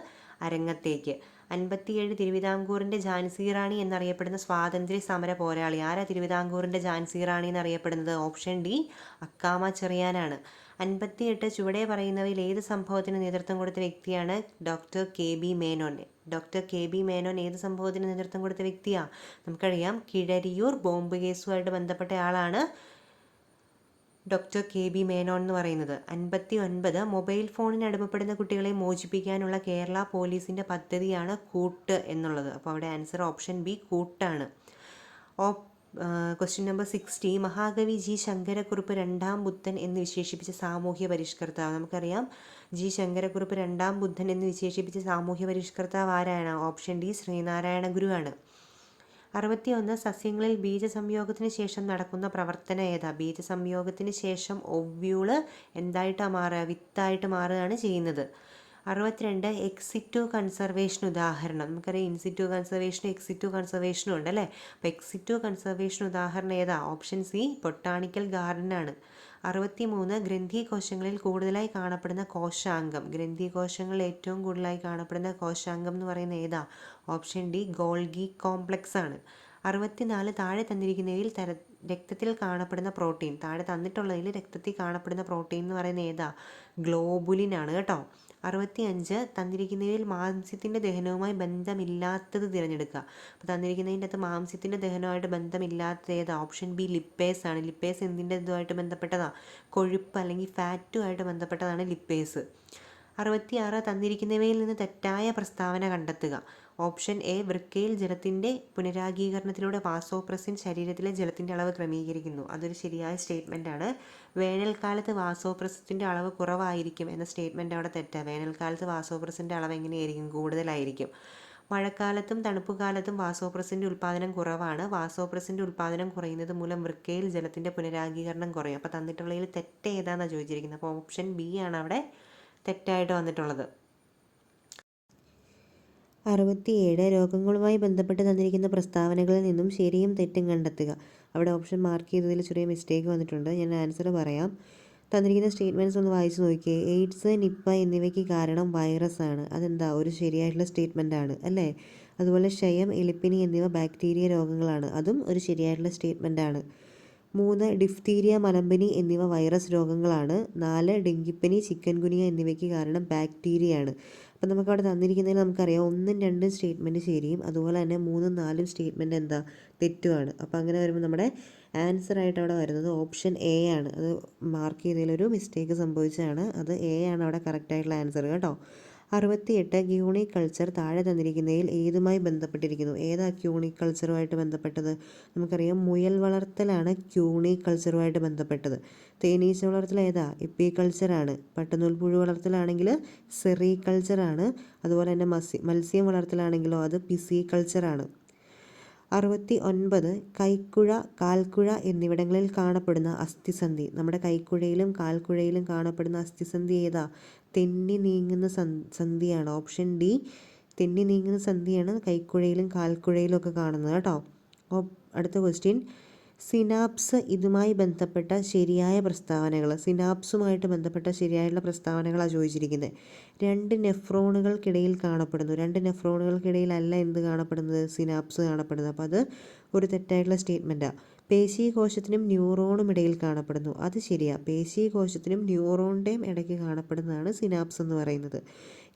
അരങ്ങത്തേക്ക്. 57, തിരുവിതാംകൂറിൻ്റെ ഝാൻസി റാണി എന്നറിയപ്പെടുന്ന സ്വാതന്ത്ര്യ സമര പോരാളി. ആരാ തിരുവിതാംകൂറിൻ്റെ ഝാൻസി റാണി എന്നറിയപ്പെടുന്നത്? Option D, Akkamma ചെറിയാനാണ്. 58, ചുവടെ പറയുന്നവയിൽ ഏത് സംഭവത്തിന് നേതൃത്വം കൊടുത്ത വ്യക്തിയാണ്? Doctor K B Menon. Doctor K B Menon ഏത് സംഭവത്തിന് നേതൃത്വം കൊടുത്ത വ്യക്തിയാണ്? നമുക്കറിയാം കിഴരിയൂർ ബോംബ് കേസുമായിട്ട് ബന്ധപ്പെട്ട ആളാണ് ഡോക്ടർ കെ ബി മേനോൻ എന്ന് പറയുന്നത്. 59, മൊബൈൽ ഫോണിന് അടിമപ്പെടുന്ന കുട്ടികളെ മോചിപ്പിക്കാനുള്ള കേരള പോലീസിൻ്റെ പദ്ധതിയാണ് കൂട്ട് എന്നുള്ളത്. അപ്പോൾ അവിടെ ആൻസർ ഓപ്ഷൻ ബി, കൂട്ടാണ്. ക്വസ്റ്റ്യൻ നമ്പർ 60, മഹാകവി ജി ശങ്കരക്കുറുപ്പ് രണ്ടാം ബുദ്ധൻ എന്ന് വിശേഷിപ്പിച്ച സാമൂഹ്യ പരിഷ്കർത്താവ്. നമുക്കറിയാം ജി ശങ്കരക്കുറുപ്പ് രണ്ടാം ബുദ്ധൻ എന്ന് വിശേഷിപ്പിച്ച സാമൂഹ്യ പരിഷ്കർത്താവ് ആരാണ്? ഓപ്ഷൻ ഡി, ശ്രീനാരായണ ഗുരുവാണ്. 61, സസ്യങ്ങളിൽ ബീജസംയോഗത്തിന് ശേഷം നടക്കുന്ന പ്രവർത്തനം ഏതാ? ബീജസംയോഗത്തിന് ശേഷം ഒവ്യൂള് എന്തായിട്ടാണ് മാറുക? വിത്തായിട്ട് മാറുകയാണ് ചെയ്യുന്നത്. 62, എക്സിറ്റു കൺസർവേഷൻ ഉദാഹരണം. നമുക്കറിയാം ഇൻസിറ്റു കൺസർവേഷനും എക്സിറ്റു കൺസർവേഷനും ഉണ്ട് അല്ലേ? അപ്പോൾ എക്സിറ്റു കൺസർവേഷൻ ഉദാഹരണം ഏതാ? ഓപ്ഷൻ സി, ബൊട്ടാണിക്കൽ ഗാർഡനാണ്. 63, ഗ്രന്ഥികോശങ്ങളിൽ കൂടുതലായി കാണപ്പെടുന്ന കോശാംഗം. ഗ്രന്ഥികോശങ്ങളിൽ ഏറ്റവും കൂടുതലായി കാണപ്പെടുന്ന കോശാംഗം എന്ന് പറയുന്നത് ഏതാ? ഓപ്ഷൻ ഡി, ഗോൾഗി കോംപ്ലക്സ് ആണ്. 64, താഴെ തന്നിരിക്കുന്നവയിൽ രക്തത്തിൽ കാണപ്പെടുന്ന പ്രോട്ടീൻ. താഴെ തന്നിട്ടുള്ളതിൽ രക്തത്തിൽ കാണപ്പെടുന്ന പ്രോട്ടീൻ എന്ന് പറയുന്നത് ഏതാ? ഗ്ലോബുലിനാണ് കേട്ടോ. 65, തന്നിരിക്കുന്നവയിൽ മാംസ്യത്തിൻ്റെ ദഹനവുമായി ബന്ധമില്ലാത്തത് തിരഞ്ഞെടുക്കുക. അപ്പോൾ തന്നിരിക്കുന്നതിൻ്റെ അകത്ത് മാംസ്യത്തിൻ്റെ ദഹനവുമായിട്ട് ബന്ധമില്ലാത്തത് ഏതാ? ഓപ്ഷൻ ബി, ലിപ്പേസ് ആണ്. ലിപ്പേസ് എന്തിൻ്റെ ഇതുമായിട്ട് ബന്ധപ്പെട്ടതാണ്? കൊഴുപ്പ് അല്ലെങ്കിൽ ഫാറ്റുമായിട്ട് ബന്ധപ്പെട്ടതാണ് ലിപ്പേസ്. 66, തന്നിരിക്കുന്നവയിൽ നിന്ന് തെറ്റായ പ്രസ്താവന കണ്ടെത്തുക. ഓപ്ഷൻ എ, വൃക്കയിൽ ജലത്തിൻ്റെ പുനരാഗീകരണത്തിലൂടെ വാസോപ്രസിൻ ശരീരത്തിലെ ജലത്തിൻ്റെ അളവ് ക്രമീകരിക്കുന്നു. അതൊരു ശരിയായ സ്റ്റേറ്റ്മെൻറ്റാണ്. വേനൽക്കാലത്ത് വാസോപ്രസിൻ്റെ അളവ് കുറവായിരിക്കും എന്ന സ്റ്റേറ്റ്മെൻറ്റ് അവിടെ തെറ്റാണ്. വേനൽക്കാലത്ത് വാസോപ്രസിൻ്റെ അളവ് എങ്ങനെയായിരിക്കും? കൂടുതലായിരിക്കും. മഴക്കാലത്തും തണുപ്പുകാലത്തും വാസോപ്രസിൻ്റെ ഉൽപ്പാദനം കുറവാണ്. വാസോപ്രസിൻ്റെ ഉൽപ്പാദനം കുറയുന്നത് മൂലം വൃക്കയിൽ ജലത്തിൻ്റെ പുനരാഗീകരണം കുറയും. അപ്പോൾ തന്നിട്ടുള്ളതിൽ തെറ്റ് ഏതാണെന്നാണ് ചോദിച്ചിരിക്കുന്നത്. അപ്പോൾ ഓപ്ഷൻ ബി ആണ് അവിടെ തെറ്റായിട്ട് വന്നിട്ടുള്ളത്. 67, രോഗങ്ങളുമായി ബന്ധപ്പെട്ട് തന്നിരിക്കുന്ന പ്രസ്താവനകളിൽ നിന്നും ശരിയും തെറ്റും കണ്ടെത്തുക. അവിടെ ഓപ്ഷൻ മാർക്ക് ചെയ്തതിൽ ചെറിയ മിസ്റ്റേക്ക് വന്നിട്ടുണ്ട്. ഞാൻ ആൻസർ പറയാം. തന്നിരിക്കുന്ന സ്റ്റേറ്റ്മെൻറ്റ്സ് ഒന്ന് വായിച്ച് നോക്കിയേ. എയ്ഡ്സ്, നിപ്പ എന്നിവയ്ക്ക് കാരണം വൈറസ് ആണ്. അതെന്താ? ഒരു ശരിയായിട്ടുള്ള സ്റ്റേറ്റ്മെൻ്റ് ആണ് അല്ലേ? അതുപോലെ ക്ഷയം, എലിപ്പനി എന്നിവ ബാക്ടീരിയ രോഗങ്ങളാണ്. അതും ഒരു ശരിയായിട്ടുള്ള സ്റ്റേറ്റ്മെൻ്റ് ആണ്. 3 ഡിഫ്തീരിയ, മലമ്പനി എന്നിവ വൈറസ് രോഗങ്ങളാണ്. 4 ഡെങ്കിപ്പനി, ചിക്കൻ ഗുനിയ എന്നിവയ്ക്ക് കാരണം ബാക്ടീരിയയാണ്. അപ്പം നമുക്കവിടെ തന്നിരിക്കുന്നതിൽ നമുക്കറിയാം 1ഉം 2ഉം സ്റ്റേറ്റ്മെൻറ്റ് ശരിയും അതുപോലെ തന്നെ 3ഉം 4ഉം സ്റ്റേറ്റ്മെൻറ്റ് എന്താ തെറ്റുമാണ്. അപ്പോൾ അങ്ങനെ വരുമ്പോൾ നമ്മുടെ ആൻസറായിട്ട് അവിടെ വരുന്നത് ഓപ്ഷൻ എ ആണ്. അത് മാർക്ക് ചെയ്തതിലൊരു മിസ്റ്റേക്ക് സംഭവിച്ചതാണ്. അത് എ ആണ് അവിടെ കറക്റ്റായിട്ടുള്ള ആൻസർ കേട്ടോ. 68 ക്യൂണിക് കൾച്ചർ താഴെ തന്നിരിക്കുന്നതിൽ ഏതുമായി ബന്ധപ്പെട്ടിരിക്കുന്നു? ഏതാ ക്യൂണിക് കൾച്ചറുമായിട്ട് ബന്ധപ്പെട്ടത്? നമുക്കറിയാം മുയൽ വളർത്തലാണ് ക്യൂണിക് കൾച്ചറുമായിട്ട് ബന്ധപ്പെട്ടത്. തേനീച്ച വളർത്തൽ ഏതാ? എപ്പി കൾച്ചറാണ്. പട്ടുനൂൽപ്പുഴു വളർത്തലാണെങ്കിൽ സെറി കൾച്ചറാണ്. അതുപോലെ തന്നെ മത്സ്യം വളർത്തലാണെങ്കിലോ അത് പിസി കൾച്ചറാണ്. 69 കൈക്കുഴ, കാൽക്കുഴ എന്നിവിടങ്ങളിൽ കാണപ്പെടുന്ന അസ്ഥിസന്ധി. നമ്മുടെ കൈക്കുഴയിലും കാൽക്കുഴയിലും കാണപ്പെടുന്ന അസ്ഥിസന്ധി ഏതാ? തെന്നി നീങ്ങുന്ന സന്ധിയാണ്. ഓപ്ഷൻ ഡി തെന്നി നീങ്ങുന്ന സന്ധിയാണ് കൈക്കുഴയിലും കാൽക്കുഴയിലും ഒക്കെ കാണുന്നത് കേട്ടോ. അടുത്ത ക്വസ്റ്റ്യൻ, സിനാപ്സ് ഇതുമായി ബന്ധപ്പെട്ട ശരിയായ പ്രസ്താവനകൾ. സിനാപ്സുമായിട്ട് ബന്ധപ്പെട്ട ശരിയായുള്ള പ്രസ്താവനകളാണ് ചോദിച്ചിരിക്കുന്നത്. 2 നെഫ്രോണുകൾക്കിടയിൽ കാണപ്പെടുന്നു. 2 നെഫ്രോണുകൾക്കിടയിലല്ല എന്ത് കാണപ്പെടുന്നത്? സിനാപ്സ് കാണപ്പെടുന്നത്. അപ്പോൾ അത് ഒരു തെറ്റായിട്ടുള്ള സ്റ്റേറ്റ്മെൻറ്റാണ്. പേശീകോശത്തിനും ന്യൂറോണും ഇടയിൽ കാണപ്പെടുന്നു. അത് ശരിയാണ്. പേശീകോശത്തിനും ന്യൂറോണിൻ്റെയും ഇടയ്ക്ക് കാണപ്പെടുന്നതാണ് സിനാപ്സ് എന്ന് പറയുന്നത്.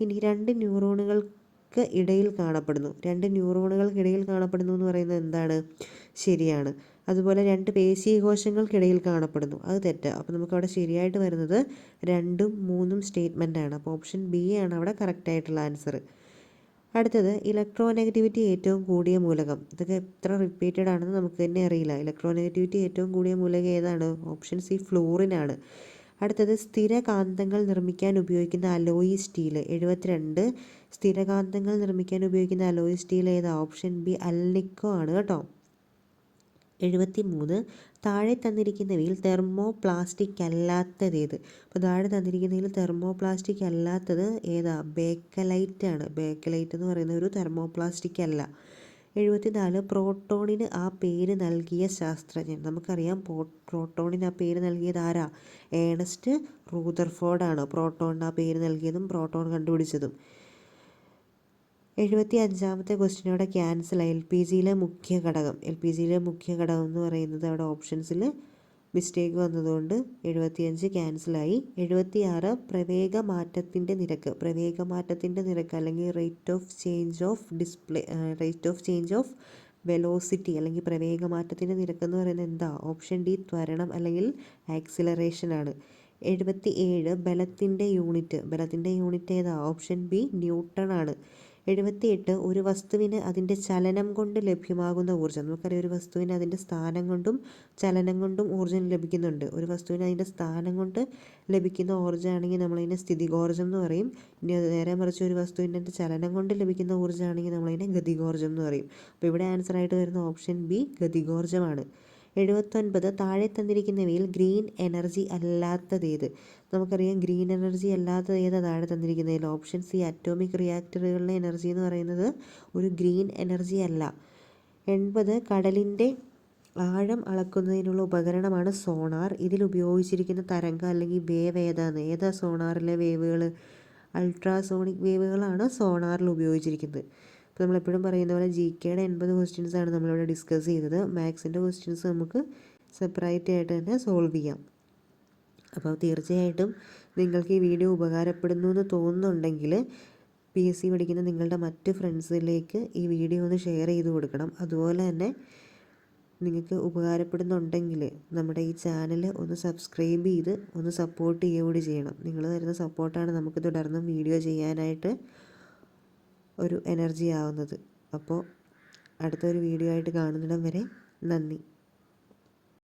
ഇനി 2 ന്യൂറോണുകൾക്ക് ഇടയിൽ കാണപ്പെടുന്നു. 2 ന്യൂറോണുകൾക്കിടയിൽ കാണപ്പെടുന്നു എന്ന് പറയുന്നത് എന്താണ്? ശരിയാണ്. അതുപോലെ 2 പേശീകോശങ്ങൾക്കിടയിൽ കാണപ്പെടുന്നു. അത് തെറ്റാണ്. അപ്പോൾ നമുക്കവിടെ ശരിയായിട്ട് വരുന്നത് 2ഉം 3ഉം സ്റ്റേറ്റ്മെൻറ്റാണ്. അപ്പോൾ ഓപ്ഷൻ ബി ആണ് അവിടെ കറക്റ്റായിട്ടുള്ള ആൻസർ. അടുത്തത്, ഇലക്ട്രോനെഗറ്റിവിറ്റി ഏറ്റവും കൂടിയ മൂലകം. ഇതൊക്കെ എത്ര റിപ്പീറ്റഡ് ആണെന്ന് നമുക്ക് തന്നെ അറിയില്ല. ഇലക്ട്രോനെഗറ്റിവിറ്റി ഏറ്റവും കൂടിയ മൂലകം ഏതാണ്? ഓപ്ഷൻ സി ഫ്ലൂറിനാണ്. അടുത്തത്, സ്ഥിരകാന്തങ്ങൾ നിർമ്മിക്കാൻ ഉപയോഗിക്കുന്ന അലോയി സ്റ്റീൽ. 72 സ്ഥിരകാന്തങ്ങൾ നിർമ്മിക്കാൻ ഉപയോഗിക്കുന്ന അലോയി സ്റ്റീൽ ഏതാ? ഓപ്ഷൻ ബി അൽനിക്കോ ആണ് കേട്ടോ. 73 താഴെ തന്നിരിക്കുന്നവയിൽ തെർമോ പ്ലാസ്റ്റിക് അല്ലാത്തതേത്? അപ്പോൾ താഴെ തന്നിരിക്കുന്നതിൽ തെർമോ പ്ലാസ്റ്റിക് അല്ലാത്തത് ഏതാ? ബേക്കലൈറ്റ് ആണ്. ബേക്കലൈറ്റ് എന്ന് പറയുന്ന ഒരു തെർമോ പ്ലാസ്റ്റിക് അല്ല. 74 പ്രോട്ടോണിന് ആ പേര് നൽകിയ ശാസ്ത്രജ്ഞൻ. നമുക്കറിയാം പ്രോട്ടോണിന് ആ പേര് നൽകിയത് ആരാ? ഏണസ്റ്റ് റൂദർഫോർഡ് ആണ് പ്രോട്ടോണിന് ആ പേര് നൽകിയതും പ്രോട്ടോൺ കണ്ടുപിടിച്ചതും. 75ാമത്തെ ക്വസ്റ്റ്യൻ അവിടെ ക്യാൻസലായി. എൽ പി ജിയിലെ മുഖ്യ ഘടകം എന്ന് പറയുന്നത് അവിടെ ഓപ്ഷൻസിൽ മിസ്റ്റേക്ക് വന്നതുകൊണ്ട് 75 ക്യാൻസലായി. 76 പ്രവേഗമാറ്റത്തിൻ്റെ നിരക്ക് അല്ലെങ്കിൽ rate of change of velocity അല്ലെങ്കിൽ പ്രവേഗമാറ്റത്തിൻ്റെ നിരക്ക് എന്ന് പറയുന്നത് എന്താ? ഓപ്ഷൻ ഡി ത്വരണം അല്ലെങ്കിൽ ആക്സിലറേഷൻ ആണ്. 77 ബലത്തിൻ്റെ യൂണിറ്റ് ഏതാ? ഓപ്ഷൻ ബി ന്യൂട്ടൺ ആണ്. 78 ഒരു വസ്തുവിന് അതിൻ്റെ ചലനം കൊണ്ട് ലഭ്യമാകുന്ന ഊർജ്ജം. നമുക്കറിയാം ഒരു വസ്തുവിന് അതിൻ്റെ സ്ഥാനം കൊണ്ടും ചലനം കൊണ്ടും ഊർജ്ജം ലഭിക്കുന്നുണ്ട്. ഒരു വസ്തുവിന് അതിൻ്റെ സ്ഥാനം കൊണ്ട് ലഭിക്കുന്ന ഊർജ്ജമാണെങ്കിൽ നമ്മളതിനെ സ്ഥിതികോർജ്ജം എന്ന് പറയും. ഇനി അത് നേരെ മറിച്ച് ഒരു വസ്തുവിൻ്റെ ചലനം കൊണ്ട് ലഭിക്കുന്ന ഊർജ്ജമാണെങ്കിൽ നമ്മളതിനെ ഗതികോർജ്ജം എന്ന് പറയും. അപ്പോൾ ഇവിടെ ആൻസറായിട്ട് വരുന്ന ഓപ്ഷൻ ബി ഗതികോർജ്ജമാണ്. 79 താഴെ തന്നിരിക്കുന്നവയിൽ ഗ്രീൻ എനർജി അല്ലാത്തതേത്? നമുക്കറിയാം ഗ്രീൻ എനർജി അല്ലാത്തത് ഏതാ താഴെ തന്നിരിക്കുന്നതിൽ? ഓപ്ഷൻ സി അറ്റോമിക് റിയാക്ടറുകളിലെ എനർജി എന്ന് പറയുന്നത് ഒരു ഗ്രീൻ എനർജി അല്ല. 80 കടലിൻ്റെ ആഴം അളക്കുന്നതിനുള്ള ഉപകരണമാണ് സോണാർ. ഇതിൽ ഉപയോഗിച്ചിരിക്കുന്ന തരംഗം അല്ലെങ്കിൽ വേവ് ഏതാ സോണാറിലെ വേവുകൾ? അൾട്രാസോണിക് വേവുകളാണ് സോണാറിൽ ഉപയോഗിച്ചിരിക്കുന്നത്. അപ്പോൾ നമ്മളെപ്പോഴും പറയുന്ന പോലെ GKയുടെ 80 ക്വസ്റ്റ്യൻസാണ് നമ്മളിവിടെ ഡിസ്കസ് ചെയ്തത്. മാത്സിൻ്റെ ക്വസ്റ്റ്യൻസ് നമുക്ക് സെപ്പറേറ്റ് ആയിട്ട് തന്നെ സോൾവ് ചെയ്യാം. അപ്പോൾ തീർച്ചയായിട്ടും നിങ്ങൾക്ക് ഈ വീഡിയോ ഉപകാരപ്പെടുന്നു എന്ന് തോന്നുന്നുണ്ടെങ്കിൽ PSC പഠിക്കുന്ന നിങ്ങളുടെ മറ്റ് ഫ്രണ്ട്സിലേക്ക് ഈ വീഡിയോ ഒന്ന് ഷെയർ ചെയ്ത് കൊടുക്കണം. അതുപോലെ തന്നെ നിങ്ങൾക്ക് ഉപകാരപ്പെടുന്നുണ്ടെങ്കിൽ നമ്മുടെ ഈ ചാനൽ ഒന്ന് സബ്സ്ക്രൈബ് ചെയ്ത് ഒന്ന് സപ്പോർട്ട് ചെയ്യുകയും ചെയ്യണം. നിങ്ങൾ തരുന്ന സപ്പോർട്ടാണ് നമുക്ക് തുടർന്നും വീഡിയോ ചെയ്യാനായിട്ട് ഒരു എനർജി ആവുന്നത്. അപ്പോൾ അടുത്തൊരു വീഡിയോ ആയിട്ട് കാണുന്നിടം വരെ നന്ദി.